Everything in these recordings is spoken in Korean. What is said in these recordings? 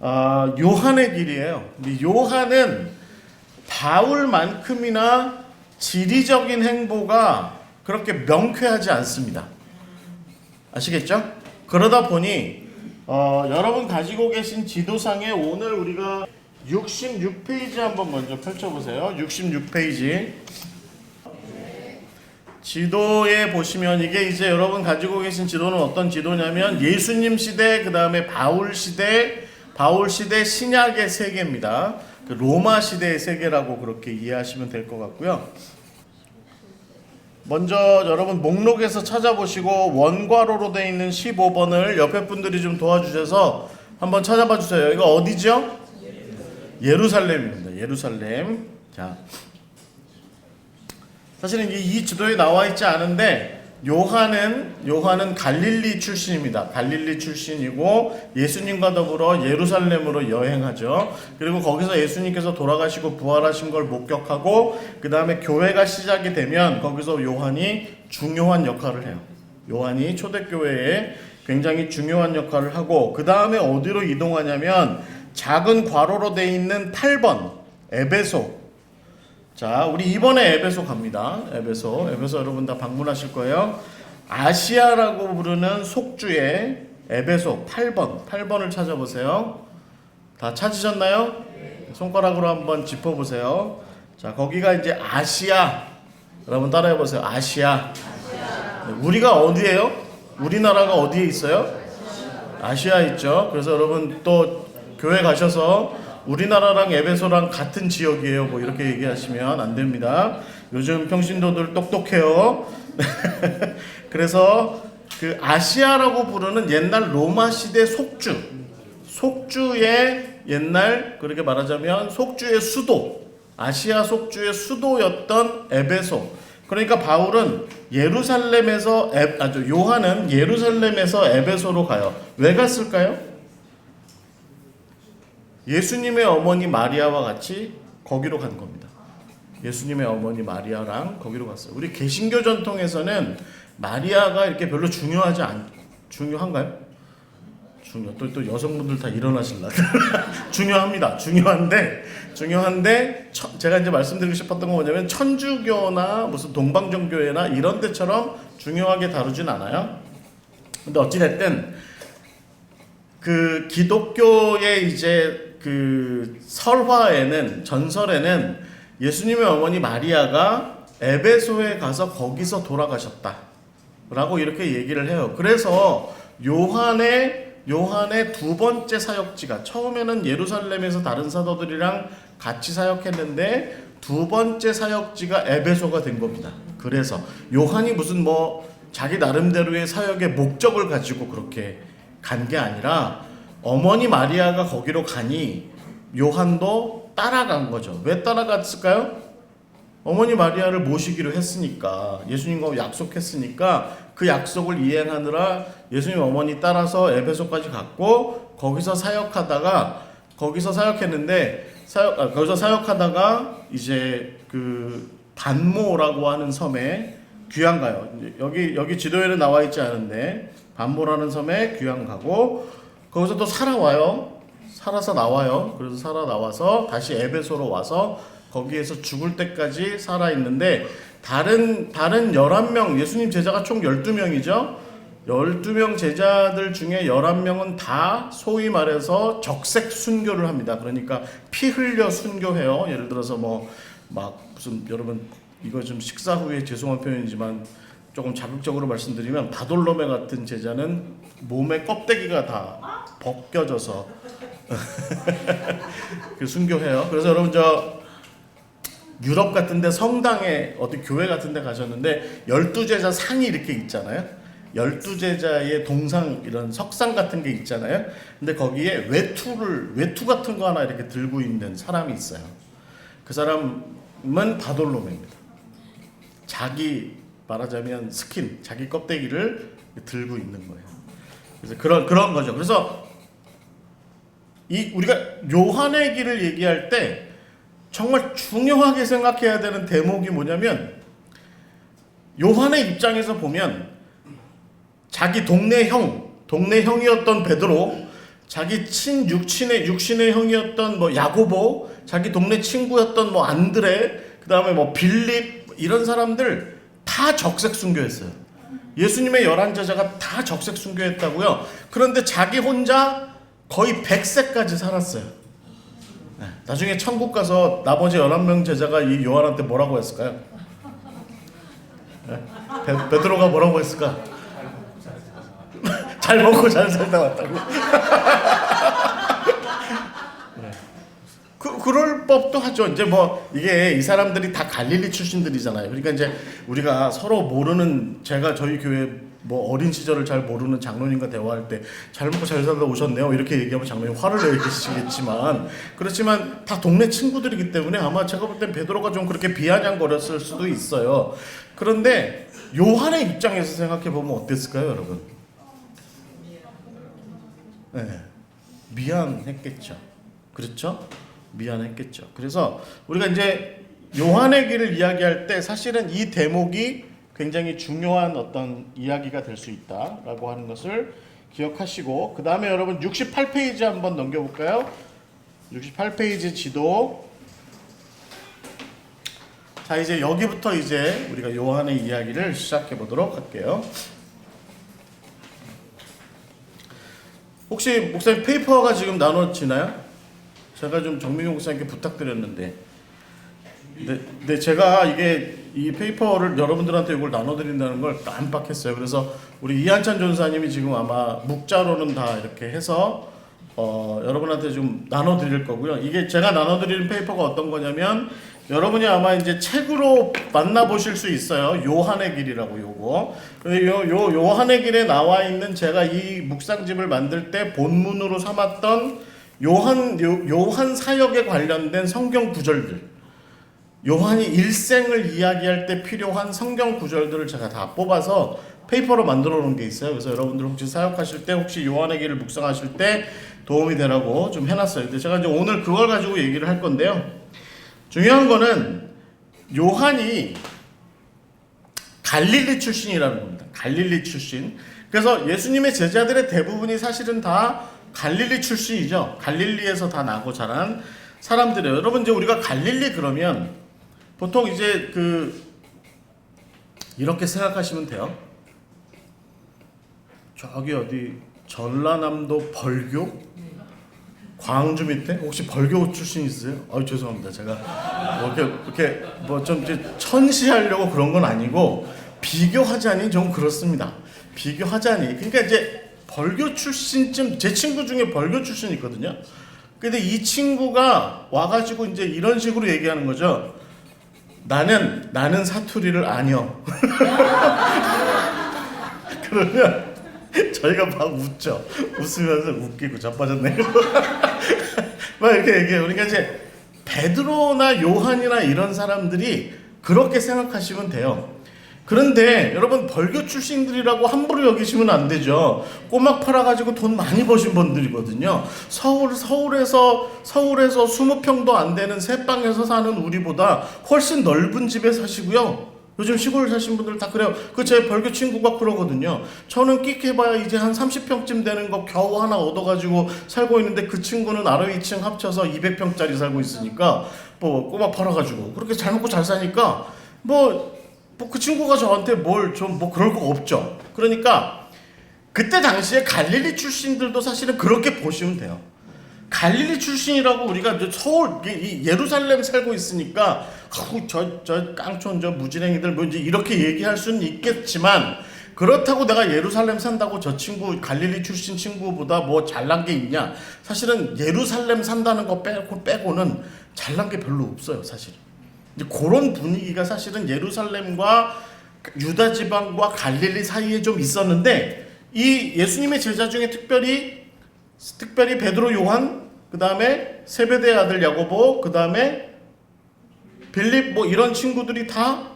요한의 길이에요. 근데 요한은 바울만큼이나 지리적인 행보가 그렇게 명쾌하지 않습니다. 아시겠죠? 그러다 보니 여러분 가지고 계신 지도상에 오늘 우리가 66페이지 한번 먼저 펼쳐보세요. 66페이지. 지도에 보시면 이게 이제 여러분 가지고 계신 지도는 어떤 지도냐면 예수님 시대, 그 다음에 바울 시대 신약의 세계입니다. 그 로마 시대의 세계라고 그렇게 이해하시면 될 것 같고요. 먼저 여러분 목록에서 찾아보시고 원괄호로 되어 있는 15번을 옆에 분들이 좀 도와주셔서 한번 찾아봐 주세요. 이거 어디죠? 예루살렘입니다. 예루살렘. 자, 사실은 이 지도에 나와 있지 않은데 요한은 갈릴리 출신입니다. 갈릴리 출신이고 예수님과 더불어 예루살렘으로 여행하죠. 그리고 거기서 예수님께서 돌아가시고 부활하신 걸 목격하고 그 다음에 교회가 시작이 되면 거기서 요한이 중요한 역할을 해요. 요한이 초대교회에 굉장히 중요한 역할을 하고 그 다음에 어디로 이동하냐면 작은 괄호로 되어 있는 8번 에베소. 자, 우리 이번에 에베소 갑니다. 에베소 여러분 다 방문하실 거예요. 아시아라고 부르는 속주의 에베소 8번을 찾아보세요. 다 찾으셨나요? 손가락으로 한번 짚어보세요. 자, 거기가 이제 아시아. 여러분 따라해보세요. 아시아. 우리가 어디예요? 우리나라가 어디에 있어요? 아시아 있죠. 그래서 여러분 또 교회 가셔서 우리나라랑 에베소랑 같은 지역이에요. 뭐 이렇게 얘기하시면 안 됩니다. 요즘 평신도들 똑똑해요. 그래서 그 아시아라고 부르는 옛날 로마 시대 속주의 옛날 그렇게 말하자면 속주의 수도, 아시아 속주의 수도였던 에베소. 그러니까 바울은 요한은 예루살렘에서 에베소로 가요. 왜 갔을까요? 예수님의 어머니 마리아와 같이 거기로 간 겁니다. 예수님의 어머니 마리아랑 거기로 갔어요. 우리 개신교 전통에서는 마리아가 이렇게 별로 중요한가요? 또 여성분들 다 일어나실라고. 중요합니다. 중요한데 제가 이제 말씀드리고 싶었던 건 뭐냐면 천주교나 무슨 동방정교회나 이런 데처럼 중요하게 다루진 않아요. 근데 어찌됐든 그 기독교의 이제 그 전설에는 예수님의 어머니 마리아가 에베소에 가서 거기서 돌아가셨다라고 이렇게 얘기를 해요. 그래서 요한의 두 번째 사역지가 처음에는 예루살렘에서 다른 사도들이랑 같이 사역했는데 두 번째 사역지가 에베소가 된 겁니다. 그래서 요한이 무슨 자기 나름대로의 사역의 목적을 가지고 그렇게 간 게 아니라 어머니 마리아가 거기로 가니 요한도 따라간 거죠. 왜 따라갔을까요? 어머니 마리아를 모시기로 했으니까, 예수님과 약속했으니까 그 약속을 이행하느라 예수님 어머니 따라서 에베소까지 갔고 거기서 사역하다가 이제 그 반모라고 하는 섬에 귀양 가요. 여기 지도에는 나와 있지 않은데 반모라는 섬에 귀양 가고 거기서 또 살아서 나와요. 그래서 살아 나와서 다시 에베소로 와서 거기에서 죽을 때까지 살아 있는데 다른 11명, 예수님 제자가 총 12명이죠. 12명 제자들 중에 11명은 다 소위 말해서 적색 순교를 합니다. 그러니까 피 흘려 순교해요. 예를 들어서 무슨 여러분 이거 좀 식사 후에 죄송한 표현이지만 조금 자극적으로 말씀드리면 바돌로메 같은 제자는 몸에 껍데기가 다 벗겨져서 그 순교해요. 그래서 여러분 유럽 같은데 성당에 어디 교회 같은데 가셨는데 12제자 상이 이렇게 있잖아요. 12제자의 동상 이런 석상 같은 게 있잖아요. 근데 거기에 외투 같은 거 하나 이렇게 들고 있는 사람이 있어요. 그 사람은 바돌로메입니다. 말하자면 자기 껍데기를 들고 있는 거예요. 그래서 그런 거죠. 그래서 우리가 요한의 길을 얘기할 때 정말 중요하게 생각해야 되는 대목이 뭐냐면 요한의 입장에서 보면 자기 동네 형이었던 베드로, 자기 육신의 형이었던 뭐 야고보, 자기 동네 친구였던 뭐 안드레, 그 다음에 뭐 빌립, 이런 사람들 다 적색 순교했어요. 예수님의 11제자가 다 적색 순교했다고요. 그런데 자기 혼자 거의 100세까지 살았어요. 나중에 천국 가서 나머지 11명 제자가 이 요한한테 뭐라고 했을까요? 베드로가 뭐라고 했을까? 잘 먹고 잘 살다 왔다고. 그럴 법도 하죠. 이제 뭐 이게 이 사람들이 다 갈릴리 출신들이잖아요. 그러니까 이제 우리가 서로 모르는, 제가 저희 교회 뭐 어린 시절을 잘 모르는 장로님과 대화할 때 잘 먹고 잘 살다 오셨네요 이렇게 얘기하면 장로님 화를 내시겠지만, 그렇지만 다 동네 친구들이기 때문에 아마 제가 볼 땐 베드로가 좀 그렇게 비아냥거렸을 수도 있어요. 그런데 요한의 입장에서 생각해 보면 어땠을까요, 여러분? 네, 미안했겠죠. 그렇죠? 미안했겠죠. 그래서 우리가 이제 요한의 길을 이야기할 때 사실은 이 대목이 굉장히 중요한 어떤 이야기가 될 수 있다라고 하는 것을 기억하시고, 그 다음에 여러분 68페이지 한번 넘겨볼까요? 68페이지 지도. 자, 이제 여기부터 이제 우리가 요한의 이야기를 시작해 보도록 할게요. 혹시 목사님 페이퍼가 지금 나눠지나요? 제가 좀 정민용 목사님께 부탁드렸는데, 네, 제가 이 페이퍼를 여러분들한테 이걸 나눠드린다는 걸 깜빡했어요. 그래서 우리 이한찬 전사님이 지금 아마 묵자로는 다 이렇게 해서 여러분한테 좀 나눠드릴 거고요. 이게 제가 나눠드리는 페이퍼가 어떤 거냐면, 여러분이 아마 이제 책으로 만나보실 수 있어요. 요한의 길이라고 요거. 요한의 길에 나와 있는, 제가 이 묵상집을 만들 때 본문으로 삼았던 요한 사역에 관련된 성경 구절들, 요한이 일생을 이야기할 때 필요한 성경 구절들을 제가 다 뽑아서 페이퍼로 만들어 놓은 게 있어요. 그래서 여러분들 혹시 사역하실 때, 혹시 요한의 길을 묵상하실 때 도움이 되라고 좀 해놨어요. 근데 제가 이제 오늘 그걸 가지고 얘기를 할 건데요. 중요한 거는 요한이 갈릴리 출신이라는 겁니다. 갈릴리 출신. 그래서 예수님의 제자들의 대부분이 사실은 다 갈릴리 출신이죠. 갈릴리에서 다 나고 자란 사람들이에요. 여러분, 이제 우리가 갈릴리 그러면 보통 이제 이렇게 생각하시면 돼요. 저기 어디 전라남도 벌교? 광주 밑에? 혹시 벌교 출신 있으세요? 죄송합니다. 제가 뭐 이렇게 뭐 좀 천시하려고 그런 건 아니고, 비교하자니 좀 그렇습니다. 비교하자니. 그러니까 이제 벌교 출신쯤, 제 친구 중에 벌교 출신이 있거든요. 근데 이 친구가 와가지고 이제 이런 식으로 얘기하는 거죠. 나는 사투리를 아니요. 그러면 저희가 막 웃죠. 웃으면서 웃기고 자빠졌네요. 막 이렇게 얘기해요. 그러니까 이제 베드로나 요한이나 이런 사람들이 그렇게 생각하시면 돼요. 그런데 여러분, 벌교 출신들이라고 함부로 여기시면 안 되죠. 꼬막 팔아가지고 돈 많이 버신 분들이거든요. 서울에서 20평도 안 되는 새방에서 사는 우리보다 훨씬 넓은 집에 사시고요. 요즘 시골 사신 분들 다 그래요. 제 벌교 친구가 그러거든요. 저는 끽해봐야 이제 한 30평쯤 되는 거 겨우 하나 얻어가지고 살고 있는데, 그 친구는 아래 2층 합쳐서 200평짜리 살고 있으니까 뭐 꼬막 팔아가지고 그렇게 잘 먹고 잘 사니까 그 친구가 저한테 뭘 좀 그럴 거 없죠. 그러니까 그때 당시에 갈릴리 출신들도 사실은 그렇게 보시면 돼요. 갈릴리 출신이라고 우리가 서울, 예루살렘 살고 있으니까 저 깡촌, 저 무지랭이들 뭐 이제 이렇게 얘기할 수는 있겠지만, 그렇다고 내가 예루살렘 산다고 저 친구 갈릴리 출신 친구보다 뭐 잘난 게 있냐? 사실은 예루살렘 산다는 거 빼고는 잘난 게 별로 없어요, 사실은. 이제 그런 분위기가 사실은 예루살렘과 유다 지방과 갈릴리 사이에 좀 있었는데, 이 예수님의 제자 중에 특별히 베드로, 요한, 그 다음에 세베대의 아들 야고보, 그 다음에 빌립, 뭐 이런 친구들이 다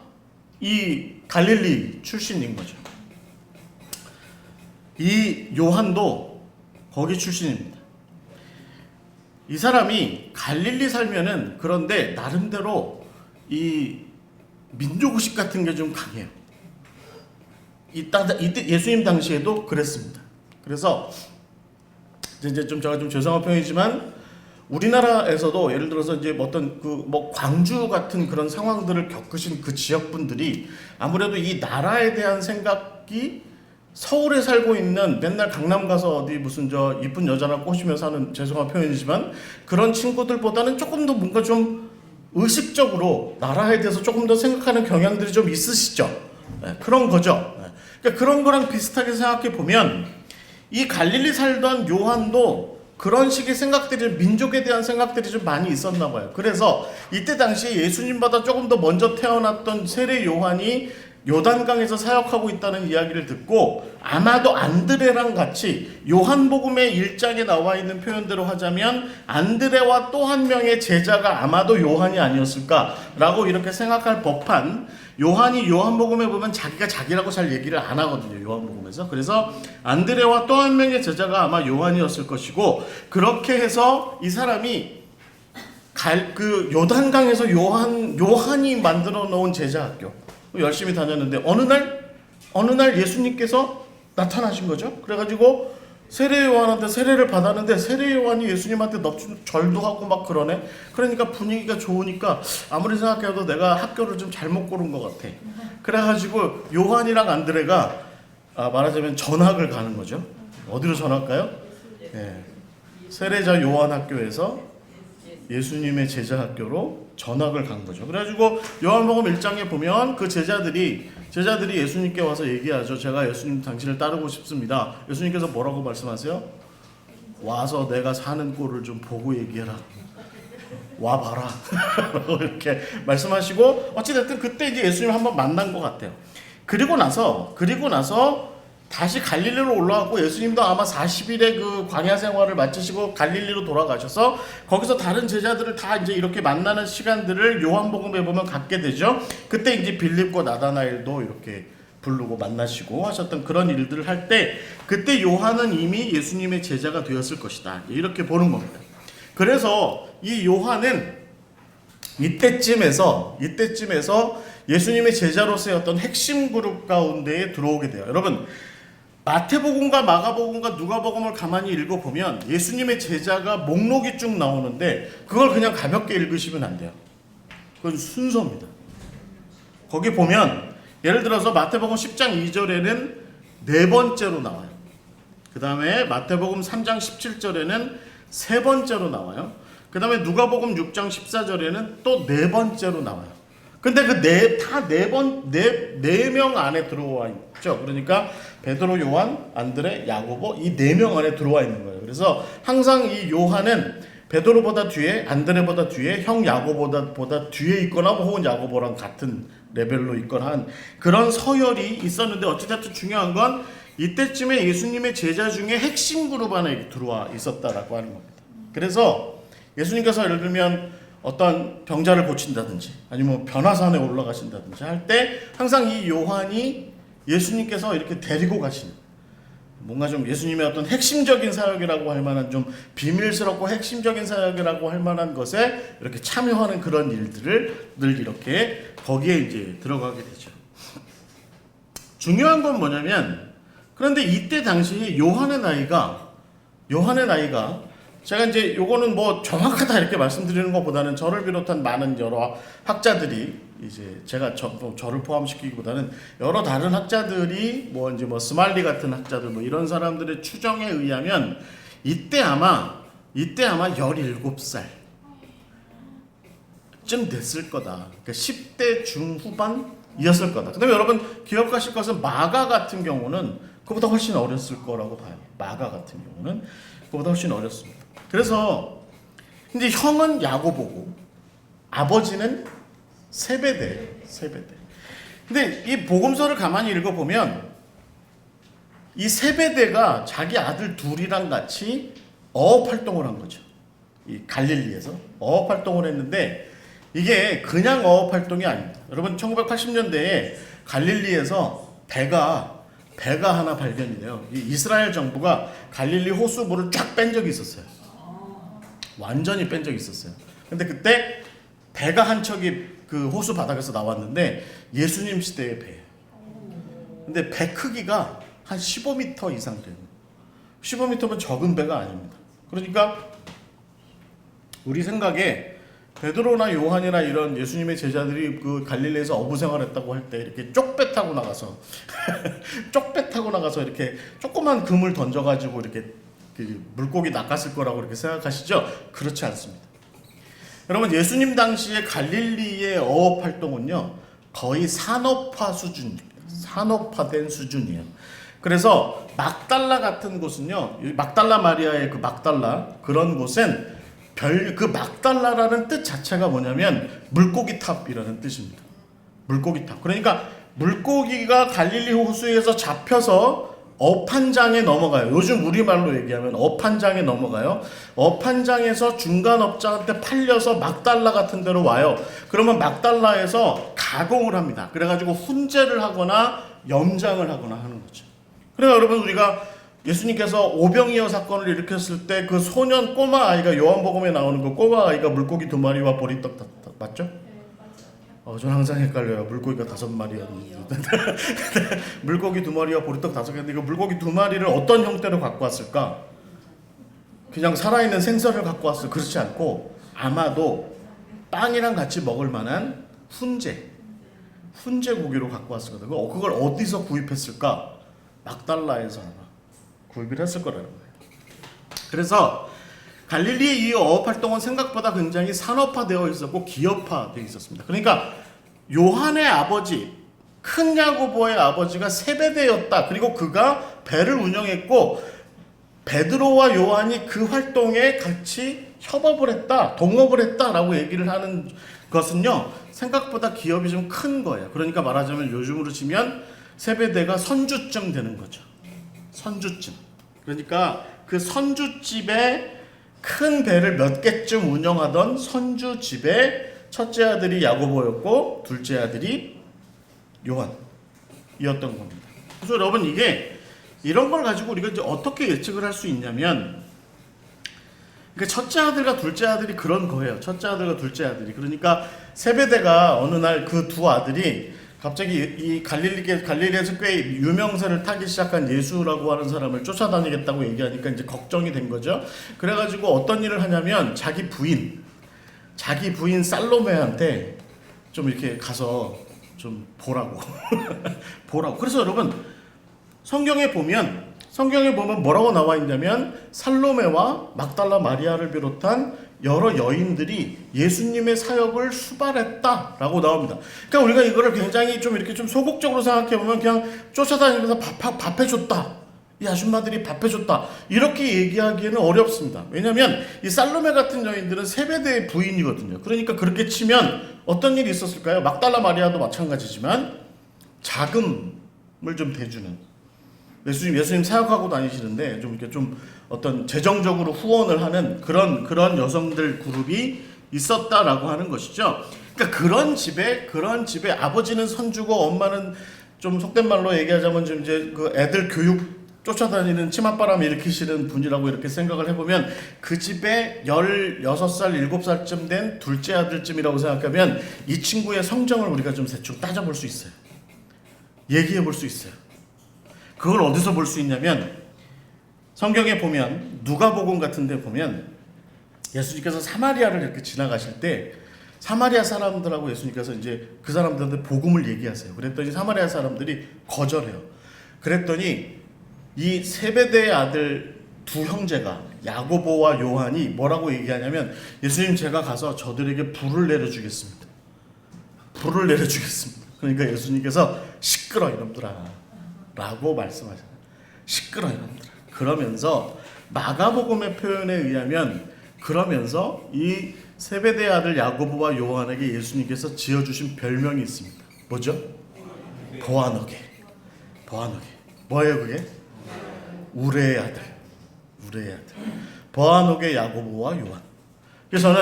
이 갈릴리 출신인 거죠. 이 요한도 거기 출신입니다. 이 사람이 갈릴리 살면은, 그런데 나름대로 이 민족의식 같은 게 좀 강해요. 이때 예수님 당시에도 그랬습니다. 그래서 이제 좀 제가 좀 죄송한 표현이지만 우리나라에서도 예를 들어서 이제 어떤 그 뭐 광주 같은 그런 상황들을 겪으신 그 지역 분들이 아무래도 이 나라에 대한 생각이 서울에 살고 있는 맨날 강남 가서 어디 무슨 저 이쁜 여자랑 꼬시면서 하는 죄송한 표현이지만 그런 친구들보다는 조금 더 뭔가 좀 의식적으로 나라에 대해서 조금 더 생각하는 경향들이 좀 있으시죠. 네, 그런 거죠. 네. 그러니까 그런 거랑 비슷하게 생각해 보면 이 갈릴리 살던 요한도 그런 식의 생각들이 민족에 대한 생각들이 좀 많이 있었나 봐요. 그래서 이때 당시에 예수님보다 조금 더 먼저 태어났던 세례 요한이 요단강에서 사역하고 있다는 이야기를 듣고 아마도 안드레랑 같이 요한복음의 1장에 나와 있는 표현대로 하자면 안드레와 또 한 명의 제자가 아마도 요한이 아니었을까라고 이렇게 생각할 법한 요한이 요한복음에 보면 자기가 자기라고 잘 얘기를 안 하거든요. 요한복음에서. 그래서 안드레와 또 한 명의 제자가 아마 요한이었을 것이고 그렇게 해서 이 사람이 그 요단강에서 요한이 만들어 놓은 제자학교 열심히 다녔는데 어느 날 예수님께서 나타나신 거죠. 그래가지고 세례 요한한테 세례를 받았는데 세례 요한이 예수님한테 절도 하고 막 그러네. 그러니까 분위기가 좋으니까 아무리 생각해도 내가 학교를 좀 잘못 고른 것 같아. 그래가지고 요한이랑 안드레가 말하자면 전학을 가는 거죠. 어디로 전학가요? 네. 세례자 요한 학교에서 예수님의 제자 학교로 전학을 간 거죠. 그래가지고 요한복음 1장에 보면 그 제자들이 예수님께 와서 얘기하죠. 제가 예수님 당신을 따르고 싶습니다. 예수님께서 뭐라고 말씀하세요? 와서 내가 사는 꼴을 좀 보고 얘기해라. 와봐라. 라고 이렇게 말씀하시고 어찌됐든 그때 이제 예수님 한번 만난 것 같아요. 그리고 나서 다시 갈릴리로 올라가고 예수님도 아마 40일의 그 광야 생활을 마치시고 갈릴리로 돌아가셔서 거기서 다른 제자들을 다 이제 이렇게 만나는 시간들을 요한복음에 보면 갖게 되죠. 그때 이제 빌립과 나다나엘도 이렇게 부르고 만나시고 하셨던 그런 일들을 할 때 그때 요한은 이미 예수님의 제자가 되었을 것이다. 이렇게 보는 겁니다. 그래서 이 요한은 이때쯤에서 예수님의 제자로서의 어떤 핵심 그룹 가운데에 들어오게 돼요. 여러분 마태복음과 마가복음과 누가복음을 가만히 읽어보면 예수님의 제자가 목록이 쭉 나오는데 그걸 그냥 가볍게 읽으시면 안 돼요. 그건 순서입니다. 거기 보면 예를 들어서 마태복음 10장 2절에는 네 번째로 나와요. 그 다음에 마태복음 3장 17절에는 세 번째로 나와요. 그 다음에 누가복음 6장 14절에는 또 네 번째로 나와요. 근데 그 네 명 안에 들어와 있죠. 그러니까 베드로, 요한, 안드레, 야고보 이 네 명 안에 들어와 있는 거예요. 그래서 항상 이 요한은 베드로보다 뒤에, 안드레보다 뒤에, 형 야고보다 뒤에 있거나 혹은 야고보랑 같은 레벨로 있거나 한 그런 서열이 있었는데 어찌됐든 중요한 건 이때쯤에 예수님의 제자 중에 핵심 그룹 안에 들어와 있었다라고 하는 겁니다. 그래서 예수님께서 예를 들면 어떤 병자를 고친다든지 아니면 변화산에 올라가신다든지 할 때 항상 이 요한이 예수님께서 이렇게 데리고 가시는 뭔가 좀 예수님의 어떤 핵심적인 사역이라고 할 만한 좀 비밀스럽고 핵심적인 사역이라고 할 만한 것에 이렇게 참여하는 그런 일들을 늘 이렇게 거기에 이제 들어가게 되죠. 중요한 건 뭐냐면 그런데 이때 당시 요한의 나이가 제가 이제 요거는 뭐 정확하다 이렇게 말씀드리는 것보다는 저를 비롯한 많은 여러 학자들이 이제 제가 저를 포함시키기보다는 여러 다른 학자들이 뭐 이제 뭐 스말리 같은 학자들 뭐 이런 사람들의 추정에 의하면 이때 아마 17살 쯤 됐을 거다. 그러니까 10대 중후반이었을 거다. 그다음에 여러분 기억하실 것은 마가 같은 경우는 그보다 훨씬 어렸을 거라고 봐요. 마가 같은 경우는 그보다 훨씬 어렸습니다. 그래서 이제 형은 야고보고 아버지는 세베대. 근데 이 복음서를 가만히 읽어보면 이 세베대가 자기 아들 둘이랑 같이 어업 활동을 한 거죠. 이 갈릴리에서 어업 활동을 했는데 이게 그냥 어업 활동이 아닙니다. 여러분 1980년대에 갈릴리에서 배가 하나 발견이 돼요. 이 이스라엘 정부가 갈릴리 호수물을 쫙 뺀 적이 있었어요. 완전히 뺀 적이 있었어요. 근데 그때 배가 한 척이 그 호수 바닥에서 나왔는데 예수님 시대의 배예요. 근데 배 크기가 한 15m 이상 되는 15m 15m면 적은 배가 아닙니다. 그러니까 우리 생각에 베드로나 요한이나 이런 예수님의 제자들이 그 갈릴리에서 어부 생활했다고 할 때 이렇게 쪽배 타고 나가서 쪽배 타고 나가서 이렇게 조그만 금을 던져가지고 이렇게 그 물고기 낚았을 거라고 이렇게 생각하시죠? 그렇지 않습니다. 여러분, 예수님 당시에 갈릴리의 어업 활동은요 거의 산업화 수준입니다. 산업화된 수준이에요. 그래서 막달라 같은 곳은요, 막달라 마리아의 그 막달라 그런 곳은 그 막달라라는 뜻 자체가 뭐냐면 물고기 탑이라는 뜻입니다. 물고기 탑. 그러니까 물고기가 갈릴리 호수에서 잡혀서 업 한 장에 넘어가요. 요즘 우리말로 얘기하면 업 한 장에 넘어가요. 업 한 장에서 중간 업자한테 팔려서 막달라 같은 데로 와요. 그러면 막달라에서 가공을 합니다. 그래가지고 훈제를 하거나 염장을 하거나 하는 거죠. 그래서 여러분, 우리가 예수님께서 오병이어 사건을 일으켰을 때 그 소년 꼬마 아이가, 요한복음에 나오는 그 꼬마 아이가 물고기 2마리와 보리떡 맞죠? 전 항상 헷갈려요. 물고기가 5마리였는데 물고기 2마리와 보리떡 5개인데 그 물고기 2마리를 어떤 형태로 갖고 왔을까? 그냥 살아있는 생선을 갖고 왔어? 그렇지 않고 아마도 빵이랑 같이 먹을 만한 훈제 고기로 갖고 왔거든요. 그걸 어디서 구입했을까? 막달라에서 아마 구입을 했을 거라는 거예요. 그래서 갈릴리의 이 어업 활동은 생각보다 굉장히 산업화되어 있었고 기업화되어 있었습니다. 그러니까 요한의 아버지, 큰 야고보의 아버지가 세베대였다. 그리고 그가 배를 운영했고 베드로와 요한이 그 활동에 같이 협업을 했다, 동업을 했다라고 얘기를 하는 것은요, 생각보다 기업이 좀 큰 거예요. 그러니까 말하자면 요즘으로 치면 세베대가 선주증 되는 거죠. 선주증. 그러니까 그 선주집에 큰 배를 몇 개쯤 운영하던 선주집의 첫째 아들이 야고보였고 둘째 아들이 요한이었던 겁니다. 그래서 여러분, 이게 이런 걸 가지고 우리가 이제 어떻게 예측을 할 수 있냐면, 그러니까 첫째 아들과 둘째 아들이 그런 거예요. 첫째 아들과 둘째 아들이. 그러니까 세베대가 어느 날 그 두 아들이 갑자기 이 갈릴리에서 꽤 유명세를 타기 시작한 예수라고 하는 사람을 쫓아다니겠다고 얘기하니까 이제 걱정이 된 거죠. 그래가지고 어떤 일을 하냐면 자기 부인 살로메한테 좀 이렇게 가서 좀 보라고 보라고. 그래서 여러분, 성경에 보면 뭐라고 나와 있냐면 살로메와 막달라 마리아를 비롯한 여러 여인들이 예수님의 사역을 수발했다라고 나옵니다. 그러니까 우리가 이거를 굉장히 좀 이렇게 좀 소극적으로 생각해 보면 그냥 쫓아다니면서 밥 해줬다, 이 아줌마들이 밥 해줬다, 이렇게 얘기하기에는 어렵습니다. 왜냐하면 이 살로메 같은 여인들은 세베대의 부인이거든요. 그러니까 그렇게 치면 어떤 일이 있었을까요? 막달라 마리아도 마찬가지지만 자금을 좀 대주는, 예수님 사역하고 다니시는데 좀 이렇게 좀 어떤 재정적으로 후원을 하는 그런 여성들 그룹이 있었다라고 하는 것이죠. 그러니까 그런 집에 아버지는 선주고 엄마는 좀 속된 말로 얘기하자면 좀 이제 그 애들 교육 쫓아다니는 치맛바람 일으키시는 분이라고 이렇게 생각을 해보면, 그 집에 16살, 7살쯤 된 둘째 아들쯤이라고 생각하면 이 친구의 성정을 우리가 좀 대충 따져볼 수 있어요. 얘기해 볼 수 있어요. 그걸 어디서 볼 수 있냐면, 성경에 보면 누가복음 같은 데 보면 예수님께서 사마리아를 이렇게 지나가실 때 사마리아 사람들하고 예수님께서 이제 그 사람들한테 복음을 얘기하세요. 그랬더니 사마리아 사람들이 거절해요. 그랬더니 이 세베대의 아들 두 형제가 야고보와 요한이 뭐라고 얘기하냐면, 예수님, 제가 가서 저들에게 불을 내려주겠습니다. 불을 내려주겠습니다. 그러니까 예수님께서 시끄러 이놈들아 라고 말씀하잖아요. 시끄러 이놈들아. 그러면서 마가복음의 표현에 의하면, 그러면서 이 세베대의 아들 야고보와 요한에게 예수님께서 지어주신 별명이 있습니다. 뭐죠? 보아너게. 뭐예요 그게? 우레의 아들. 보아너게 야고보와 요한. 그래서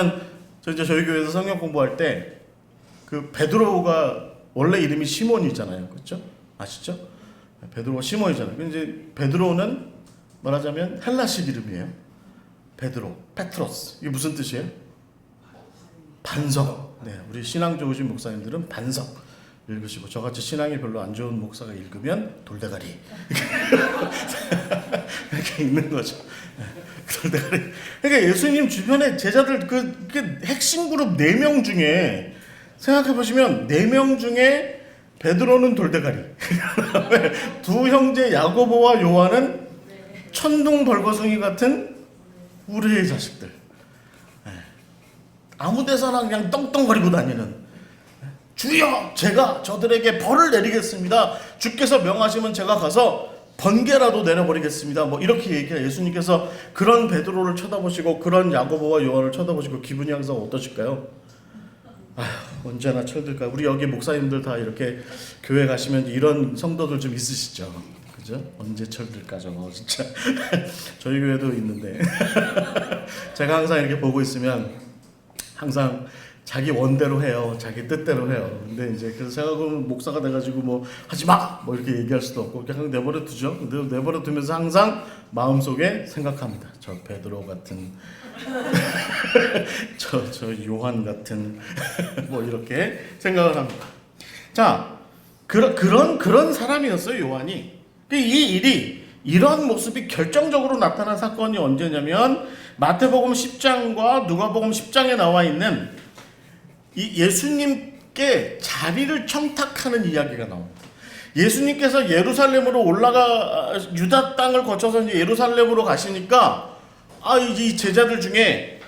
저희 교회에서 성경 공부할 때 그 베드로가 원래 이름이 시몬이잖아요. 그렇죠? 아시죠? 베드로가 시몬이잖아요. 근데 베드로는 말하자면 헬라식 이름이에요. 베드로, 페트로스. 이게 무슨 뜻이에요? 반석. 네, 우리 신앙 좋으신 목사님들은 반석. 읽으시고, 저같이 신앙이 별로 안 좋은 목사가 읽으면 돌대가리 이렇게 읽는 거죠. 돌대가리. 그러니까 예수님 주변에 제자들 그 핵심 그룹 4명 중에 생각해 보시면 4명 중에 베드로는 돌대가리, 두 형제 야고보와 요한은 천둥 벌거숭이 같은 우리의 자식들. 아무 데서나 그냥 떵떵거리고 다니는, 주여 제가 저들에게 벌을 내리겠습니다. 주께서 명하시면 제가 가서 번개라도 내려버리겠습니다. 뭐 이렇게 얘기해요. 예수님께서 그런 베드로를 쳐다보시고 그런 야고보와 요한을 쳐다보시고 기분이 항상 어떠실까요? 아휴, 언제나 철들까. 우리 여기 목사님들 다 이렇게 교회 가시면 이런 성도들 좀 있으시죠? 그죠? 언제 철들까 저거 진짜. 저희 교회도 있는데 제가 항상 이렇게 보고 있으면 항상 자기 원대로 해요. 자기 뜻대로 해요. 근데 이제 그래서 제가 그럼 목사가 돼가지고 뭐 하지 마! 뭐 이렇게 얘기할 수도 없고 그냥 내버려 두죠. 근데 내버려 두면서 항상 마음속에 생각합니다. 저 베드로 같은 저 요한 같은 뭐 이렇게 생각을 합니다. 자, 그런 사람이었어요, 요한이. 이 일이 이런 모습이 결정적으로 나타난 사건이 언제냐면 마태복음 10장과 누가복음 10장에 나와 있는 이 예수님께 자리를 청탁하는 이야기가 나옵니다. 예수님께서 예루살렘으로 올라가 유다 땅을 거쳐서 이제 예루살렘으로 가시니까 이 제자들 중에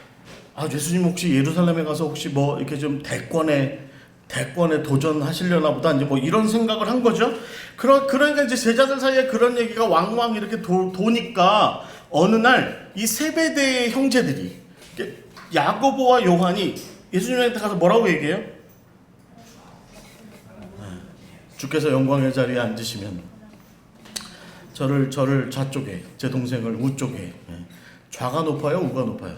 예수님 혹시 예루살렘에 가서 혹시 뭐 이렇게 좀 대권에 도전하시려나 보다 이제 뭐 이런 생각을 한 거죠. 그러니까 이제 제자들 사이에 그런 얘기가 왕왕 이렇게 도니까 어느 날 이 세베대의 형제들이 야고보와 요한이 예수님한테 가서 뭐라고 얘기해요? 주께서 영광의 자리에 앉으시면 저를 좌쪽에, 제 동생을 우쪽에. 좌가 높아요? 우가 높아요?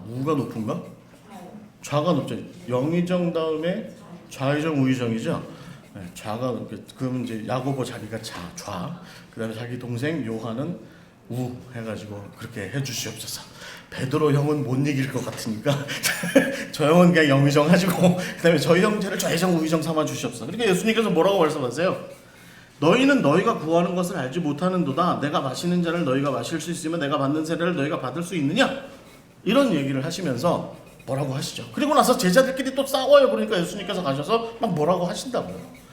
우가 높은가? 좌가 높죠. 영의정 다음에 좌의정 우의정이죠. 좌가, 그러면 이제 야고보 자기가 좌, 그 다음에 자기 동생 요한은 우 해가지고 그렇게 해주시옵소서. 베드로 형은 못 이길 것 같으니까 저 형은 그냥 영의정 하시고 그 다음에 저희 형제를 좌의정 우의정 삼아 주시옵소서. 그러니까 예수님께서 뭐라고 말씀하세요? 너희는 너희가 구하는 것을 알지 못하는도다. 내가 마시는 잔을 너희가 마실 수 있으면 내가 받는 세례를 너희가 받을 수 있느냐? 이런 얘기를 하시면서 뭐라고 하시죠. 그리고 나서 제자들끼리 또 싸워요. 그러니까 예수님께서 가셔서 막 뭐라고 하신다고요.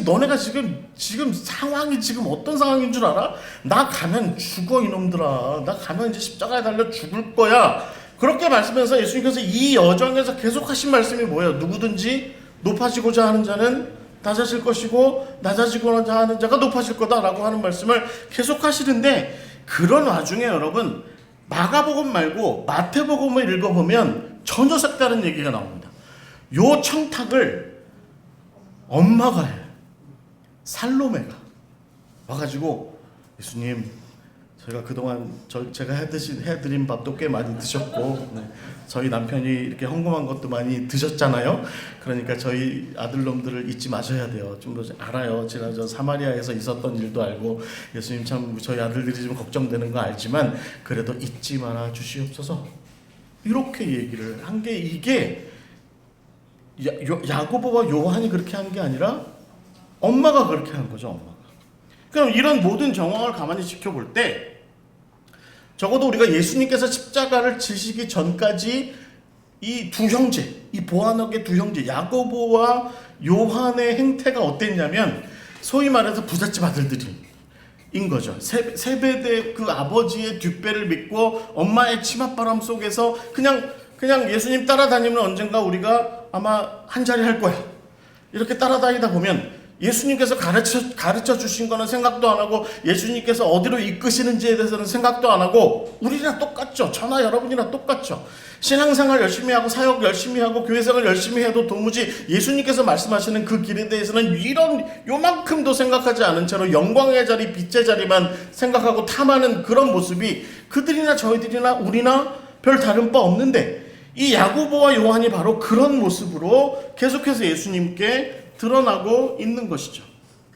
너네가 지금 상황이 지금 어떤 상황인 줄 알아? 나 가면 죽어 이놈들아. 나 가면 이제 십자가에 달려 죽을 거야. 그렇게 말씀해서 예수님께서 이 여정에서 계속 하신 말씀이 뭐예요? 누구든지 높아지고자 하는 자는 낮아질 것이고 낮아지고자 하는 자가 높아질 거다라고 하는 말씀을 계속 하시는데, 그런 와중에 여러분 마가복음 말고 마태복음을 읽어보면 전혀 색다른 얘기가 나옵니다. 요 청탁을 엄마가 해요. 살로메가 와가지고 예수님, 저희가 그동안 제가 해드린 밥도 꽤 많이 드셨고 저희 남편이 이렇게 헝금한 것도 많이 드셨잖아요. 그러니까 저희 아들놈들을 잊지 마셔야 돼요. 좀 더 알아요. 제가 저 사마리아에서 있었던 일도 알고 예수님 참 저희 아들들이 좀 걱정되는 거 알지만 그래도 잊지 말아 주시옵소서. 이렇게 얘기를 한 게, 이게 야고보와 요한이 그렇게 한 게 아니라 엄마가 그렇게 한 거죠. 엄마가. 그럼 이런 모든 정황을 가만히 지켜볼 때 적어도 우리가 예수님께서 십자가를 지시기 전까지 이 두 형제, 이 보아너의 두 형제 야고보와 요한의 행태가 어땠냐면 소위 말해서 부잣집 아들들인 거죠. 세베대 그 아버지의 뒷배를 믿고 엄마의 치맛바람 속에서 그냥 예수님 따라다니면 언젠가 우리가 아마 한 자리 할 거야. 이렇게 따라다니다 보면 예수님께서 가르쳐 주신 거는 생각도 안 하고 예수님께서 어디로 이끄시는지에 대해서는 생각도 안 하고 우리랑 똑같죠. 저나 여러분이랑 똑같죠. 신앙생활 열심히 하고 사역 열심히 하고 교회생활 열심히 해도 도무지 예수님께서 말씀하시는 그 길에 대해서는 요만큼도 생각하지 않은 채로 영광의 자리, 빛의 자리만 생각하고 탐하는 그런 모습이 그들이나 저희들이나 우리나 별 다른 바 없는데, 이 야고보와 요한이 바로 그런 모습으로 계속해서 예수님께 드러나고 있는 것이죠.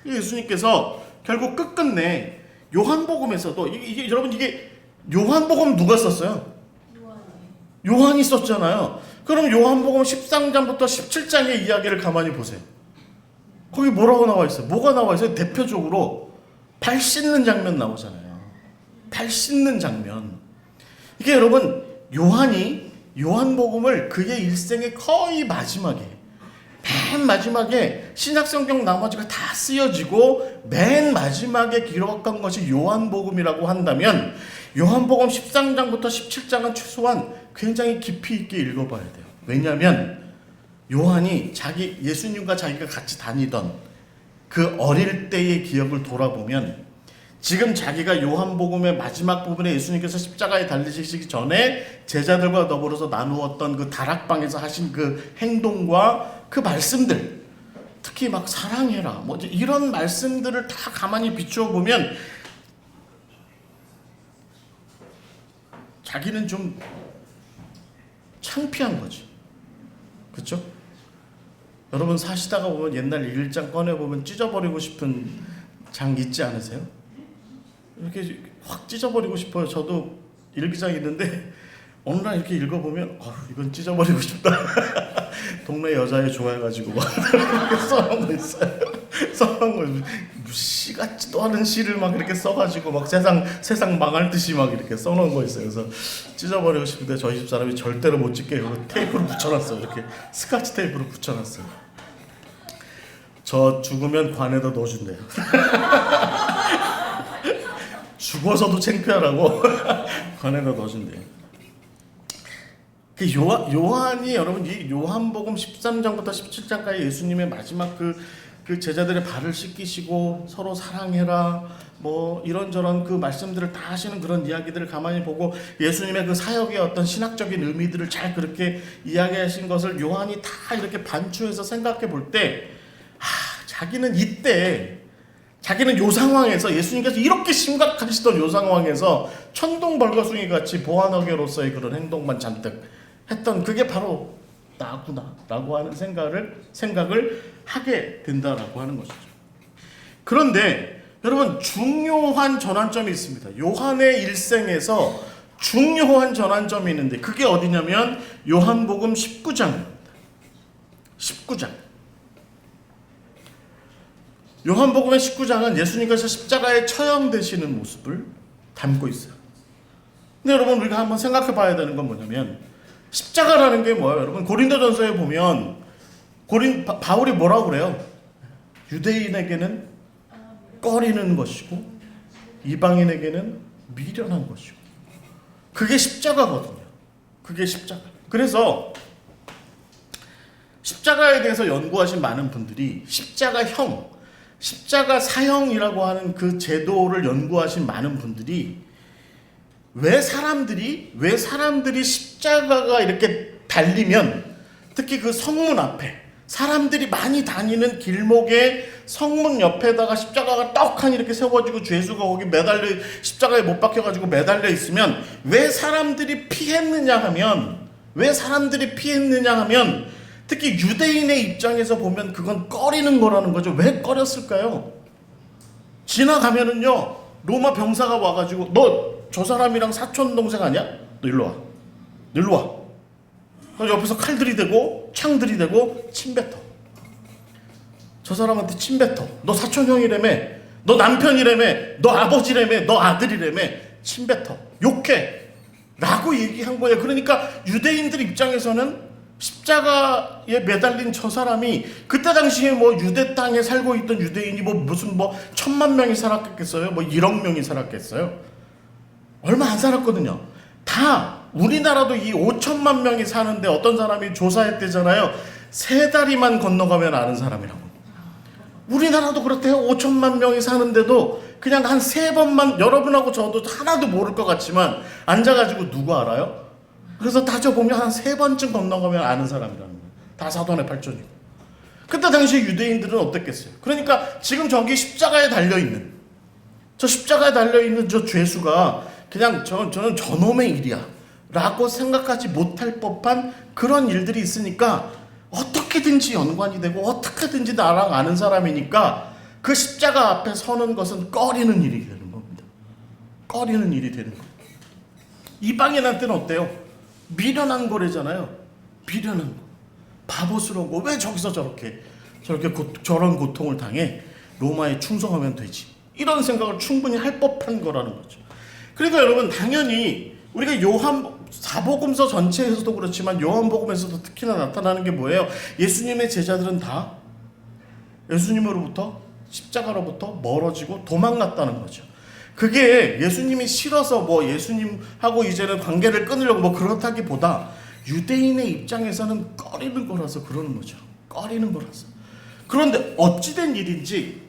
예수님께서 결국 끝끝내 요한복음에서도 여러분 이게 요한복음 누가 썼어요? 요한이 썼잖아요. 그럼 요한복음 13장부터 17장의 이야기를 가만히 보세요. 거기 뭐라고 나와 있어요? 뭐가 나와 있어요? 대표적으로 발 씻는 장면 나오잖아요. 발 씻는 장면. 이게 여러분 요한이 요한복음을 그의 일생의 거의 마지막에, 맨 마지막에 신약성경 나머지가 다 쓰여지고 맨 마지막에 기록한 것이 요한복음이라고 한다면 요한복음 13장부터 17장은 최소한 굉장히 깊이 있게 읽어봐야 돼요. 왜냐하면 요한이 예수님과 자기가 같이 다니던 그 어릴 때의 기억을 돌아보면 지금 자기가 요한복음의 마지막 부분에 예수님께서 십자가에 달리시기 전에 제자들과 더불어서 나누었던 그 다락방에서 하신 그 행동과 그 말씀들, 특히 막 사랑해라 뭐 이런 말씀들을 다 가만히 비추어 보면 자기는 좀 창피한 거지. 그렇죠? 여러분 사시다가 보면 옛날 1장 꺼내보면 찢어버리고 싶은 장 있지 않으세요? 이렇게 확 찢어버리고 싶어요. 저도 일기장 있는데 어느 날 이렇게 읽어보면 이건 찢어버리고 싶다. 동네 여자애 좋아해가지고 막 이렇게 써놓은 거 있어요. 써놓은 거 시 같지도 않은 시를 막 이렇게 써가지고 막 세상 망할 듯이 막 이렇게 써놓은 거 있어요. 그래서 찢어버리고 싶은데 저희 집 사람이 절대로 못 찢게 테이프로 붙여놨어요. 이렇게 스카치 테이프로 붙여놨어요. 저 죽으면 관에다 넣어준대요. 죽어서도 창피하라고 관에다 넣어준대요. 그 요한이 여러분 이 요한복음 13장부터 17장까지 예수님의 마지막 그 제자들의 발을 씻기시고 서로 사랑해라 뭐 이런저런 그 말씀들을 다 하시는 그런 이야기들을 가만히 보고 예수님의 그 사역의 어떤 신학적인 의미들을 잘 그렇게 이야기하신 것을 요한이 다 이렇게 반추해서 생각해 볼 때 자기는 요 상황에서 예수님께서 이렇게 심각하시던 요 상황에서 천둥벌거숭이 같이 보안어개로서의 그런 행동만 잔뜩 했던 그게 바로 나구나 라고 하는 생각을 하게 된다라고 하는 것이죠. 그런데 여러분 중요한 전환점이 있습니다. 요한의 일생에서 중요한 전환점이 있는데 그게 어디냐면 요한복음 19장입니다. 19장. 요한복음의 19장은 예수님께서 십자가에 처형되시는 모습을 담고 있어요. 근데 여러분 우리가 한번 생각해 봐야 되는 건 뭐냐면 십자가라는 게 뭐예요? 여러분 고린도전서에 보면 바울이 뭐라고 그래요? 유대인에게는 꺼리는 것이고 이방인에게는 미련한 것이고 그게 십자가거든요. 그게 십자가. 그래서 십자가에 대해서 연구하신 많은 분들이 십자가 사형이라고 하는 그 제도를 연구하신 많은 분들이 왜 사람들이 십자가가 이렇게 달리면 특히 그 성문 앞에 사람들이 많이 다니는 길목에 성문 옆에다가 십자가가 떡하니 이렇게 세워지고 죄수가 거기 십자가에 못 박혀가지고 매달려 있으면 왜 사람들이 피했느냐 하면 특히 유대인의 입장에서 보면 그건 꺼리는 거라는 거죠. 왜 꺼렸을까요? 지나가면은요 로마 병사가 와가지고 너 저 사람이랑 사촌 동생 아니야? 너 일로 와. 그래서 옆에서 칼 들이대고 창 들이대고 침 뱉어. 저 사람한테 침 뱉어. 너 사촌 형이라며, 너 남편이라며, 너 아버지라며, 너 아들이라며 침 뱉어. 욕해. 라고 얘기한 거예요. 그러니까 유대인들 입장에서는 십자가에 매달린 저 사람이 그때 당시에 뭐 유대 땅에 살고 있던 유대인이 무슨 1,000만 명이 살았겠어요? 1억 명이 살았겠어요? 얼마 안 살았거든요. 다 우리나라도 이 5천만 명이 사는데 어떤 사람이 조사했대잖아요. 3다리만 건너가면 아는 사람이라고. 우리나라도 그렇대요. 5천만 명이 사는데도 그냥 한 3번만 여러분하고 저도 하나도 모를 것 같지만 앉아가지고 누구 알아요? 그래서 따져보면 한 3번쯤 건너가면 아는 사람이라는 거예요. 다 사돈의 팔촌이고. 그때 당시 유대인들은 어땠겠어요? 그러니까 지금 저기 십자가에 달려있는 저 죄수가 그냥 저는 저놈의 일이야 라고 생각하지 못할 법한 그런 일들이 있으니까 어떻게든지 연관이 되고 어떻게든지 나랑 아는 사람이니까 그 십자가 앞에 서는 것은 꺼리는 일이 되는 겁니다. 꺼리는 일이 되는 거예요. 이방인한테는 어때요? 미련한 거래잖아요. 비련한 거, 바보스러운 거, 왜 저기서 저런 고통을 당해? 로마에 충성하면 되지. 이런 생각을 충분히 할 법한 거라는 거죠. 그러니까 여러분, 당연히 우리가 사복음서 전체에서도 그렇지만 요한복음에서도 특히나 나타나는 게 뭐예요? 예수님의 제자들은 다 예수님으로부터, 십자가로부터 멀어지고 도망갔다는 거죠. 그게 예수님이 싫어서 예수님하고 이제는 관계를 끊으려고 그렇다기보다 유대인의 입장에서는 꺼리는 거라서 그러는 거죠. 꺼리는 거라서. 그런데 어찌된 일인지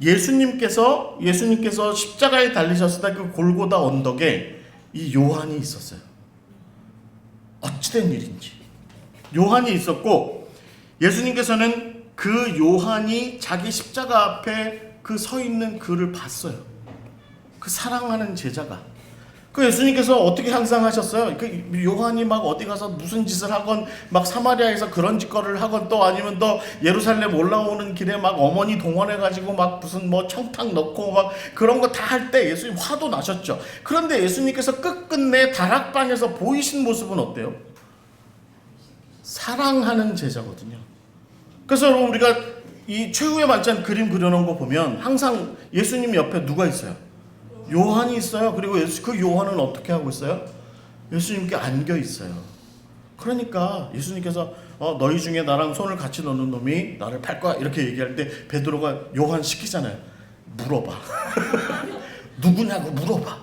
예수님께서 십자가에 달리셨을 때 그 골고다 언덕에 이 요한이 있었어요. 어찌된 일인지 요한이 있었고, 예수님께서는 그 요한이 자기 십자가 앞에 그 서 있는 그를 봤어요. 그 사랑하는 제자가. 그 예수님께서 어떻게 항상 하셨어요? 그 요한이 막 어디 가서 무슨 짓을 하건, 막 사마리아에서 그런 짓거리를 하건, 또 아니면 또 예루살렘 올라오는 길에 막 어머니 동원해가지고 막 무슨 청탕 넣고 막 그런 거 다 할 때 예수님 화도 나셨죠. 그런데 예수님께서 끝끝내 다락방에서 보이신 모습은 어때요? 사랑하는 제자거든요. 그래서 여러분, 우리가 이 최후의 만찬 그림 그려놓은 거 보면 항상 예수님 옆에 누가 있어요? 요한이 있어요. 그리고 그 요한은 어떻게 하고 있어요? 예수님께 안겨 있어요. 그러니까 예수님께서 너희 중에 나랑 손을 같이 넣는 놈이 나를 팔 거야, 이렇게 얘기할 때 베드로가 요한 시키잖아요. 물어봐. 누구냐고 물어봐.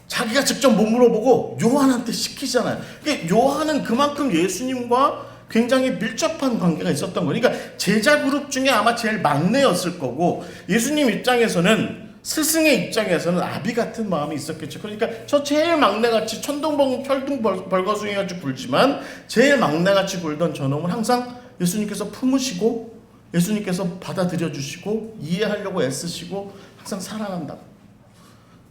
자기가 직접 못 물어보고 요한한테 시키잖아요. 그러니까 요한은 그만큼 예수님과 굉장히 밀접한 관계가 있었던 거예요. 그러니까 제자 그룹 중에 아마 제일 막내였을 거고, 예수님 입장에서는, 스승의 입장에서는 아비 같은 마음이 있었겠죠. 그러니까 저 제일 막내같이 철둥 벌거숭이같이 굴지만 제일 막내같이 굴던 저놈을 항상 예수님께서 품으시고, 예수님께서 받아들여 주시고, 이해하려고 애쓰시고, 항상 사랑한다.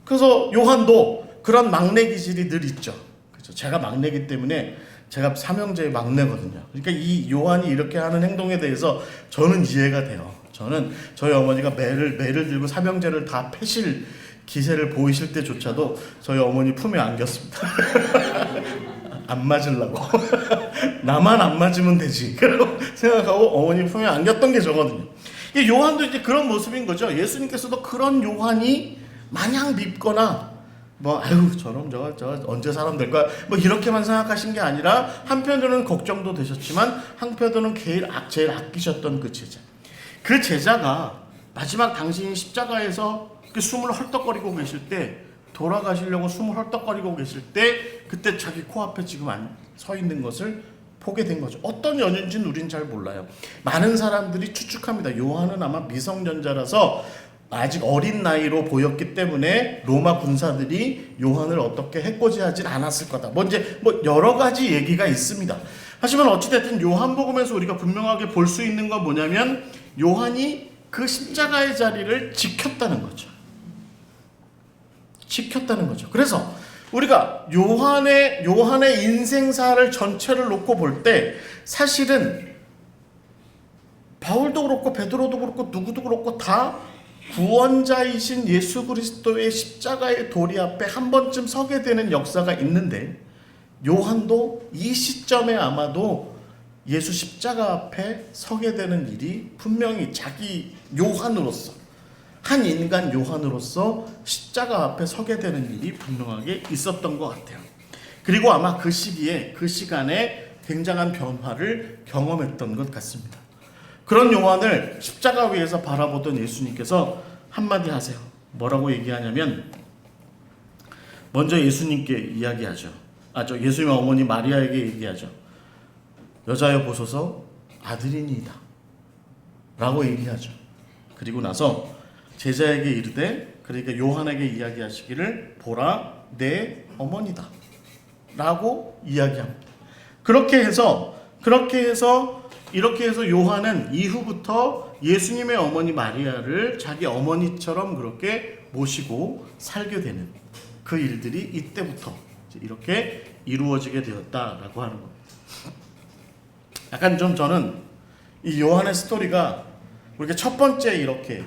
그래서 요한도 그런 막내 기질이 늘 있죠. 그렇죠? 제가 막내기 때문에 제가 삼형제의 막내거든요. 그러니까 이 요한이 이렇게 하는 행동에 대해서 저는 이해가 돼요. 저는 저희 어머니가 매를 들고 삼형제를 다 패실 기세를 보이실 때조차도 저희 어머니 품에 안겼습니다. 안 맞으려고. 나만 안 맞으면 되지. 그러고 생각하고 어머니 품에 안겼던 게 저거든요. 요한도 이제 그런 모습인 거죠. 예수님께서도 그런 요한이 마냥 밉거나 저놈 저거 언제 사람 될 거야, 이렇게만 생각하신 게 아니라, 한편으로는 걱정도 되셨지만 한편으로는 제일 아끼셨던 그 제자가 마지막 당신이 십자가에서 그 숨을 헐떡거리고 계실 때, 돌아가시려고 숨을 헐떡거리고 계실 때, 그때 자기 코앞에 지금 서 있는 것을 보게 된 거죠. 어떤 연유인지는 우린 잘 몰라요. 많은 사람들이 추측합니다. 요한은 아마 미성년자라서 아직 어린 나이로 보였기 때문에 로마 군사들이 요한을 어떻게 해코지하진 않았을 거다. 여러 가지 얘기가 있습니다. 하지만 어찌됐든 요한복음에서 우리가 분명하게 볼 수 있는 건 뭐냐면, 요한이 그 십자가의 자리를 지켰다는 거죠. 그래서 우리가 요한의 인생사를 전체를 놓고 볼 때, 사실은 바울도 그렇고 베드로도 그렇고 누구도 그렇고 다 구원자이신 예수 그리스도의 십자가의 도리 앞에 한 번쯤 서게 되는 역사가 있는데, 요한도 이 시점에 아마도 예수 십자가 앞에 서게 되는 일이 분명히 자기 요한으로서, 한 인간 요한으로서 십자가 앞에 서게 되는 일이 분명하게 있었던 것 같아요. 그리고 아마 그 시간에 굉장한 변화를 경험했던 것 같습니다. 그런 요한을 십자가 위에서 바라보던 예수님께서 한마디 하세요. 뭐라고 얘기하냐면, 먼저 예수님께 이야기하죠. 예수님의 어머니 마리아에게 얘기하죠. 여자여 보소서, 아들이니이다 라고 얘기하죠. 그리고 나서 제자에게 이르되, 그러니까 요한에게 이야기하시기를, 보라 내 어머니다 라고 이야기합니다. 그렇게 해서 요한은 이후부터 예수님의 어머니 마리아를 자기 어머니처럼 그렇게 모시고 살게 되는 그 일들이 이때부터 이렇게 이루어지게 되었다라고 하는 겁니다. 약간 좀 저는 이 요한의 스토리가, 우리가 첫 번째 이렇게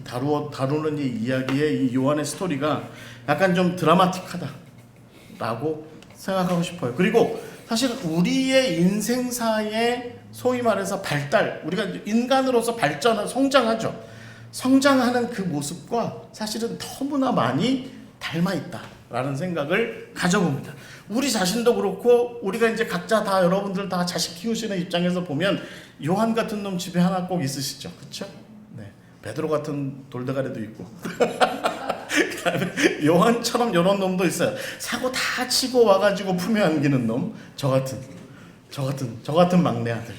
다루는 이 이야기의 이 요한의 스토리가 약간 좀 드라마틱하다라고 생각하고 싶어요. 그리고 사실 우리의 인생사의 소위 말해서 발달, 우리가 인간으로서 발전을 성장하죠. 성장하는 그 모습과 사실은 너무나 많이 닮아 있다라는 생각을 가져봅니다. 우리 자신도 그렇고 우리가 이제 각자 다 여러분들 다 자식 키우시는 입장에서 보면 요한 같은 놈 집에 하나 꼭 있으시죠, 그렇죠? 네, 베드로 같은 돌대가리도 있고. 그다음에 요한처럼 이런 놈도 있어요. 사고 다 치고 와가지고 품에 안기는 놈, 저 같은 막내 아들,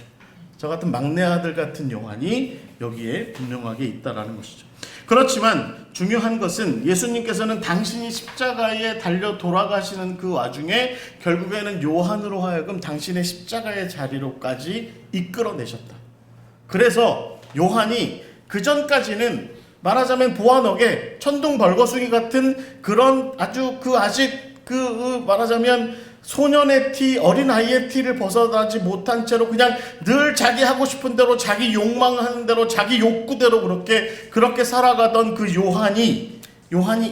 저 같은 막내 아들 같은 요한이 여기에 분명하게 있다라는 것이죠. 그렇지만 중요한 것은 예수님께서는 당신이 십자가에 달려 돌아가시는 그 와중에 결국에는 요한으로 하여금 당신의 십자가의 자리로까지 이끌어내셨다. 그래서 요한이 그 전까지는 말하자면 보아너게 천둥벌거숭이 같은 그런 아주 아직 말하자면 소년의 티, 어린아이의 티를 벗어나지 못한 채로 그냥 늘 자기 하고 싶은 대로 자기 욕망하는 대로 자기 욕구대로 그렇게 살아가던 그 요한이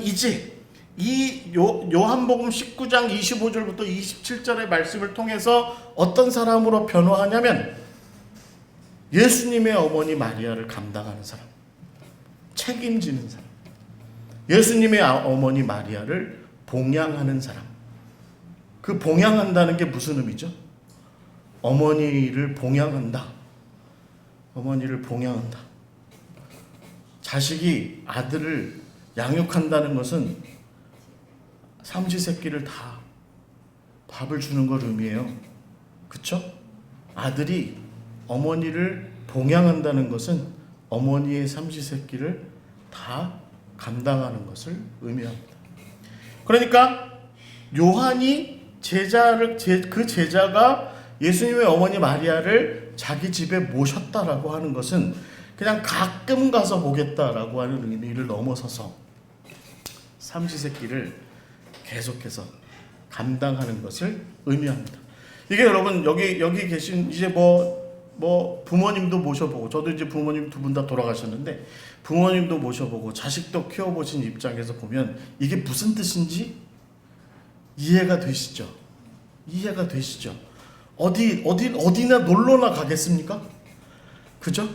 이제 이 요한복음 19장 25절부터 27절의 말씀을 통해서 어떤 사람으로 변화하냐면 예수님의 어머니 마리아를 감당하는 사람, 책임지는 사람, 예수님의 어머니 마리아를 봉양하는 사람. 그 봉양한다는 게 무슨 의미죠? 어머니를 봉양한다. 어머니를 봉양한다. 자식이 아들을 양육한다는 것은 삼시세끼를 다 밥을 주는 걸 의미해요. 그쵸? 아들이 어머니를 봉양한다는 것은 어머니의 삼시세끼를 다 감당하는 것을 의미합니다. 그러니까 요한이 그 제자가 예수님의 어머니 마리아를 자기 집에 모셨다라고 하는 것은 그냥 가끔 가서 보겠다라고 하는 의미를 넘어서서 삼시세끼를 계속해서 감당하는 것을 의미합니다. 이게 여러분 여기 계신 이제 뭐 부모님도 모셔보고, 저도 이제 부모님 두 분 다 돌아가셨는데 부모님도 모셔보고 자식도 키워보신 입장에서 보면 이게 무슨 뜻인지 이해가 되시죠? 어디나 놀러나 가겠습니까? 그죠?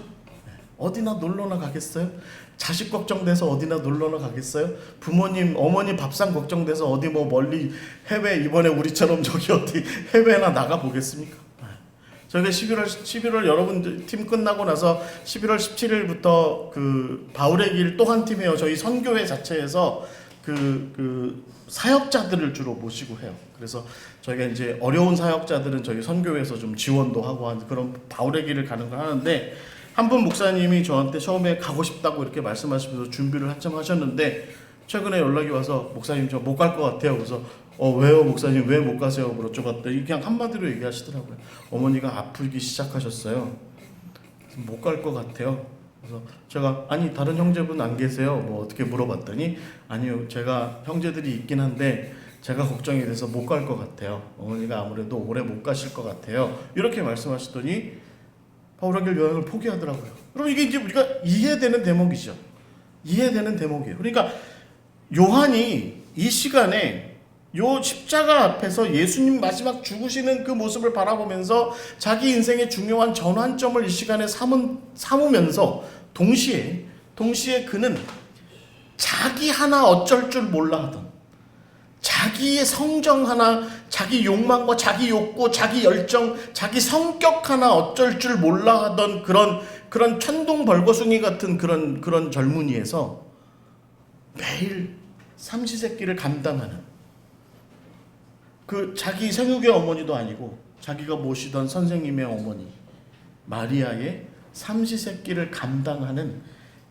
어디나 놀러나 가겠어요? 자식 걱정돼서 어디나 놀러나 가겠어요? 부모님, 어머니 밥상 걱정돼서 어디 뭐 멀리 해외, 이번에 우리처럼 저기 어디 해외나 나가 보겠습니까? 저희가 11월 여러분 팀 끝나고 나서 11월 17일부터 그 바울의 길 또 한 팀이에요. 저희 선교회 자체에서 그 사역자들을 주로 모시고 해요. 그래서 저희가 이제 어려운 사역자들은 저희 선교회에서 좀 지원도 하고 하는 그런 바울의 길을 가는 걸 하는데, 한 분 목사님이 저한테 처음에 가고 싶다고 이렇게 말씀하시면서 준비를 한참 하셨는데 최근에 연락이 와서 목사님 저 못 갈 것 같아요. 그래서 왜요 목사님 왜 못 가세요? 여쭤봤더니 그냥 한마디로 얘기하시더라고요. 어머니가 아프기 시작하셨어요. 못 갈 것 같아요. 그래서 제가 아니 다른 형제분 안 계세요? 뭐 어떻게 물어봤더니 아니요 제가 형제들이 있긴 한데 제가 걱정이 돼서 못 갈 것 같아요. 어머니가 아무래도 오래 못 가실 것 같아요. 이렇게 말씀하시더니 바울의 길 여행을 포기하더라고요. 여러분 이게 이제 우리가 이해되는 대목이죠. 이해되는 대목이에요. 그러니까 요한이 이 시간에 요 십자가 앞에서 예수님 마지막 죽으시는 그 모습을 바라보면서 자기 인생의 중요한 전환점을 이 시간에 삼으면서 동시에 그는 자기 하나 어쩔 줄 몰라 하던, 자기의 성정 하나, 자기 욕망과 자기 욕구, 자기 열정, 자기 성격 하나 어쩔 줄 몰라 하던 그런 천둥벌거숭이 같은 그런 젊은이에서 매일 삼시세끼를 감당하는, 그 자기 생육의 어머니도 아니고 자기가 모시던 선생님의 어머니 마리아의 삼시세끼를 감당하는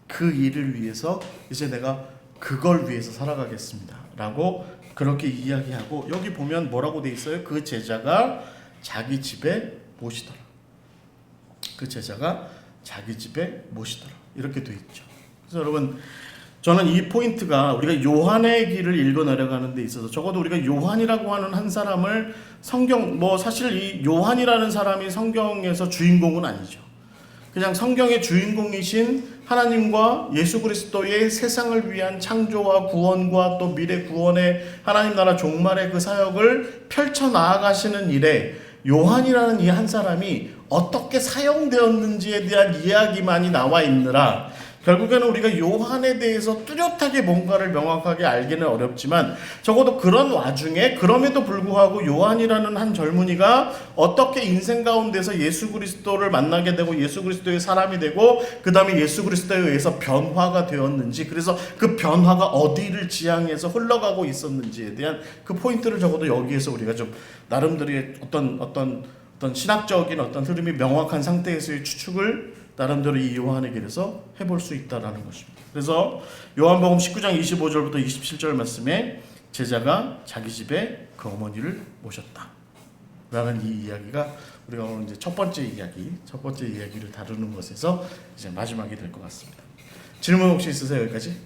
그 일을 위해서 이제 내가 그걸 위해서 살아가겠습니다 라고 그렇게 이야기하고, 여기 보면 뭐라고 돼 있어요? 그 제자가 자기 집에 모시더라. 그 제자가 자기 집에 모시더라. 이렇게 돼 있죠. 그래서 여러분 저는 이 포인트가 우리가 요한의 길을 읽어 내려가는 데 있어서 적어도 우리가 요한이라고 하는 한 사람을 사실 이 요한이라는 사람이 성경에서 주인공은 아니죠. 그냥 성경의 주인공이신 하나님과 예수 그리스도의 세상을 위한 창조와 구원과 또 미래 구원의 하나님 나라 종말의 그 사역을 펼쳐 나아가시는 일에 요한이라는 이 한 사람이 어떻게 사용되었는지에 대한 이야기만이 나와 있느라 결국에는 우리가 요한에 대해서 뚜렷하게 뭔가를 명확하게 알기는 어렵지만 적어도 그런 와중에 그럼에도 불구하고 요한이라는 한 젊은이가 어떻게 인생 가운데서 예수 그리스도를 만나게 되고 예수 그리스도의 사람이 되고 그 다음에 예수 그리스도에 의해서 변화가 되었는지, 그래서 그 변화가 어디를 지향해서 흘러가고 있었는지에 대한 그 포인트를 적어도 여기에서 우리가 좀 나름대로의 어떤 신학적인 어떤 흐름이 명확한 상태에서의 추측을 나름대로 이 요한의 길에서 해볼 수 있다라는 것입니다. 그래서 요한복음 19장 25절부터 27절 말씀에 제자가 자기 집에 그 어머니를 모셨다 라는 이 이야기가 우리가 오늘 이제 첫 번째 이야기를 다루는 것에서 이제 마지막이 될 것 같습니다. 질문 혹시 있으세요? 여기까지?